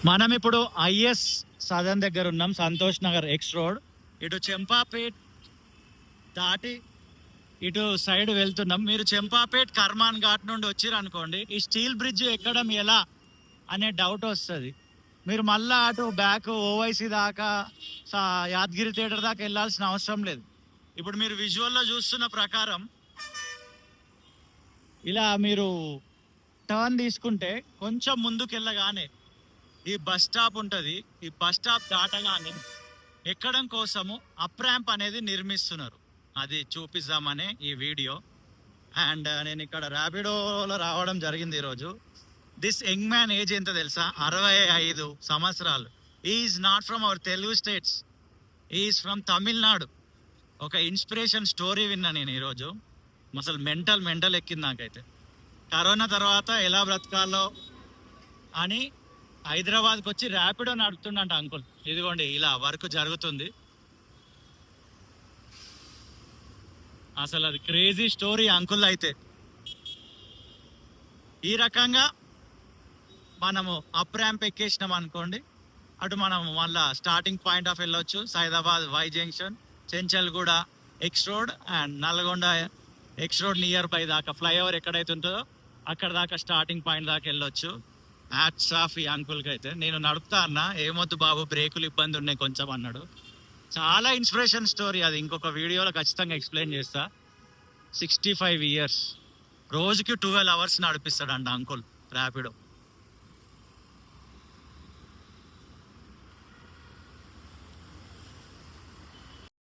మనం ఇప్పుడు ఐఎస్ సదన్ దగ్గర ఉన్నాం, సంతోష్ నగర్ ఎక్స్ రోడ్. ఇటు చెంపాపేట్ దాటి ఇటు సైడ్ వెళ్తున్నాం. మీరు చెంపాపేట్ కర్మాన్ ఘాట్ నుండి వచ్చిర్రు అనుకోండి, ఈ స్టీల్ బ్రిడ్జ్ ఎక్కడం ఎలా అనే డౌట్ వస్తుంది. మీరు మళ్ళా అటు బ్యాక్ ఓవైసీ దాకా యాదగిరి థియేటర్ దాకా వెళ్ళాల్సిన అవసరం లేదు. ఇప్పుడు మీరు విజువల్లో చూస్తున్న ప్రకారం ఇలా మీరు టర్న్ తీసుకుంటే కొంచెం ముందుకు వెళ్ళగానే ఈ బస్ స్టాప్ ఉంటుంది. ఈ బస్ స్టాప్ దాటగానే ఎక్కడం కోసము అప్ ర్యాంప్ అనేది నిర్మిస్తున్నారు. అది చూపిద్దామనే ఈ వీడియో. అండ్ నేను ఇక్కడ ర్యాపిడోలో రావడం జరిగింది ఈరోజు. దిస్ యంగ్ మ్యాన్ ఏజ్ ఎంత తెలుసా? 65 సంవత్సరాలు. Is not from our Telugu states, is from Tamil Nadu. ఒక ఇన్స్పిరేషన్ స్టోరీ విన్నా నేను ఈరోజు. అసలు మెంటల్ ఎక్కింది నాకైతే. కరోనా తర్వాత ఎలా బ్రతకాలో అని హైదరాబాద్కి వచ్చి ర్యాపిడో నడుపుతుండంట అంకుల్. ఇదిగోండి ఇలా వర్క్ జరుగుతుంది. అసలు అది క్రేజీ స్టోరీ అంకుల్ అయితే. ఈ రకంగా మనము అప్ ర్యాంప్ ఎక్కేసినాం అనుకోండి, అటు మనం మళ్ళా స్టార్టింగ్ పాయింట్ ఆఫ్ వెళ్ళొచ్చు. Saidabad Y junction, Chanchalguda X road and Nalgonda X road near by దాకా ఫ్లైఓవర్ ఎక్కడైతే ఉంటుందో అక్కడ దాకా స్టార్టింగ్ పాయింట్ దాకా వెళ్ళొచ్చు. హ్యాట్స్ ఆఫ్ ఈ అంకుల్కి అయితే. నేను నడుపుతా అన్నా, ఏమొద్దు బాబు బ్రేకులు ఇబ్బంది ఉన్నాయి కొంచెం అన్నాడు. చాలా ఇన్స్పిరేషన్ స్టోరీ అది. ఇంకొక వీడియోలో ఖచ్చితంగా ఎక్స్ప్లెయిన్ చేస్తా. 65 years, రోజుకి 12 hours నడిపిస్తాడంట అంకుల్ ర్యాపిడో.